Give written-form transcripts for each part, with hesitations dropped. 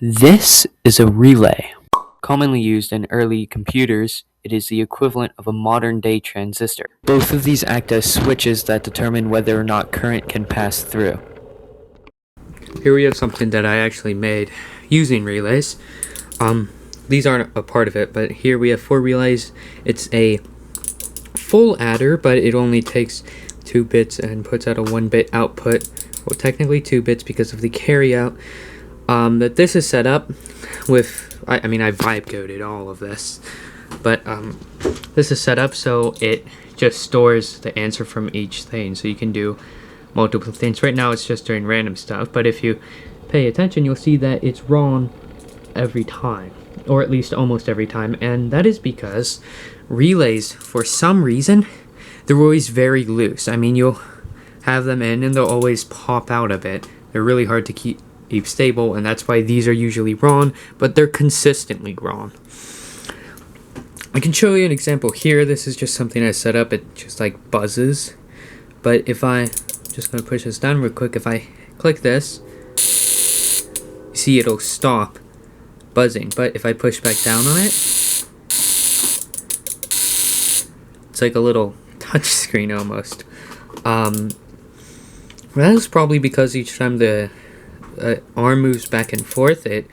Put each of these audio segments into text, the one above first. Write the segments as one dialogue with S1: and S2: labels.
S1: This is a relay. Commonly used in early computers, it is the equivalent of a modern-day transistor. Both of these act as switches that determine whether or not current can pass through. Here we have something that I actually made using relays. These aren't a part of it, but here we have 4 relays. It's a full adder, but it only takes 2 bits and puts out a 1-bit output. Well, technically 2 bits because of the carryout. That this is set up with, I vibe coded all of this, but this is set up so it just stores the answer from each thing, so you can do multiple things. Right now it's just doing random stuff, but if you pay attention, you'll see that it's wrong every time, or at least almost every time, and that is because relays, for some reason, they're always very loose. You'll have them in and they'll always pop out a bit. They're really hard to keep stable, and that's why these are usually wrong, but they're consistently wrong. I can show you an example here. This is just something I set up. It just like buzzes, but if I just gonna push this down real quick, if I click this, you see it'll stop buzzing, but if I push back down on it, it's like a little touch screen almost. That is probably because each time the arm moves back and forth, it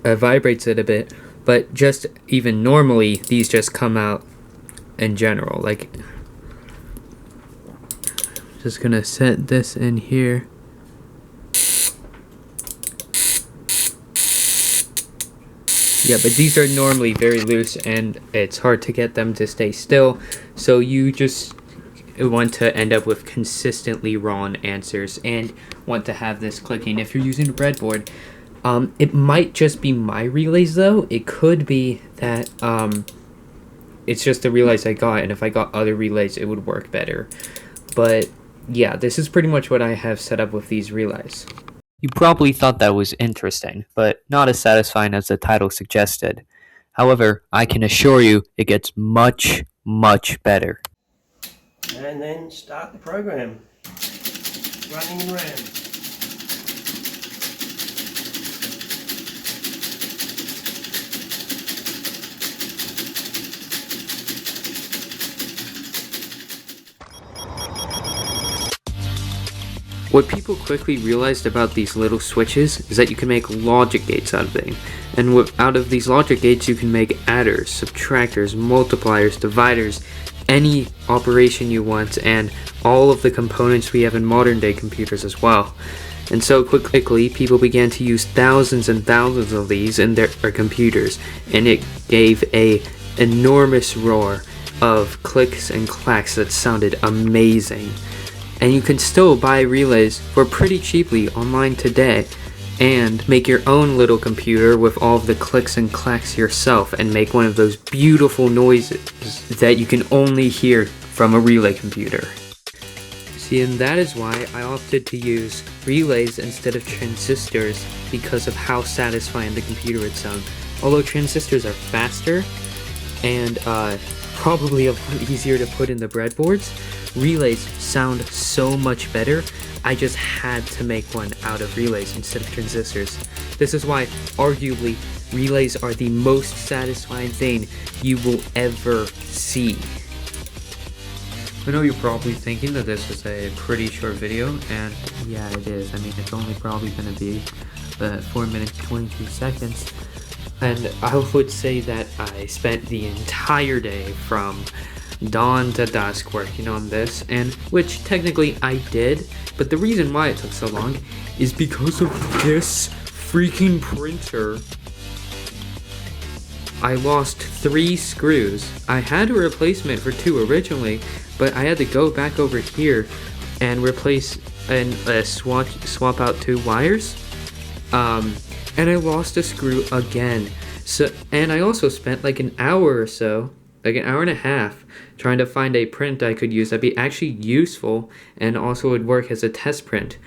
S1: vibrates it a bit, but just even normally these just come out in general. Like, just gonna set this in here. Yeah, but these are normally very loose and it's hard to get them to stay still, so you just want to end up with consistently wrong answers and want to have this clicking if you're using a breadboard. It might just be my relays though. It could be that it's just the relays I got, and if I got other relays it would work better. But yeah, this is pretty much what I have set up with these relays. You probably thought that was interesting, but not as satisfying as the title suggested. However, I can assure you it gets much, much better.
S2: And then start the program. Running in RAM.
S1: What people quickly realized about these little switches is that you can make logic gates out of them. And out of these logic gates you can make adders, subtractors, multipliers, dividers, any operation you want, and all of the components we have in modern day computers as well. And so quickly people began to use thousands and thousands of these in their computers, and it gave a enormous roar of clicks and clacks that sounded amazing. And you can still buy relays for pretty cheaply online today and make your own little computer with all of the clicks and clacks yourself and make one of those beautiful noises that you can only hear from a relay computer. See, and that is why I opted to use relays instead of transistors, because of how satisfying the computer would sound. Although transistors are faster and probably a lot easier to put in the breadboards, relays sound so much better. I just had to make one out of relays instead of transistors. This is why, arguably, relays are the most satisfying thing you will ever see. I know you're probably thinking that this is a pretty short video, and yeah, it is. It's only probably going to be 4 minutes 22 seconds. And I would say that I spent the entire day from dawn to dusk working on this, and which technically I did, but the reason why it took so long is because of this freaking printer. I lost 3 screws. I had a replacement for 2 originally, but I had to go back over here and replace and swap out 2 wires, and I lost a screw again. So, and I also spent like an hour or so, like an hour and a half, trying to find a print I could use that'd be actually useful and also would work as a test print.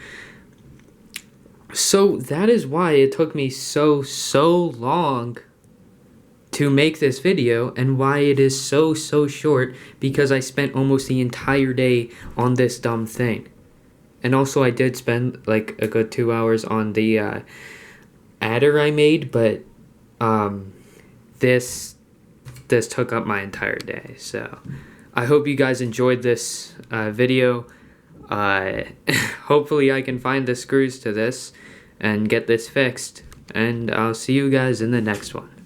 S1: So that is why it took me so long to make this video, and why it is so short, because I spent almost the entire day on this dumb thing. And also I did spend like a good 2 hours on the adder I made, but this took up my entire day. So I hope you guys enjoyed this video. Hopefully I can find the screws to this and get this fixed, and I'll see you guys in the next one.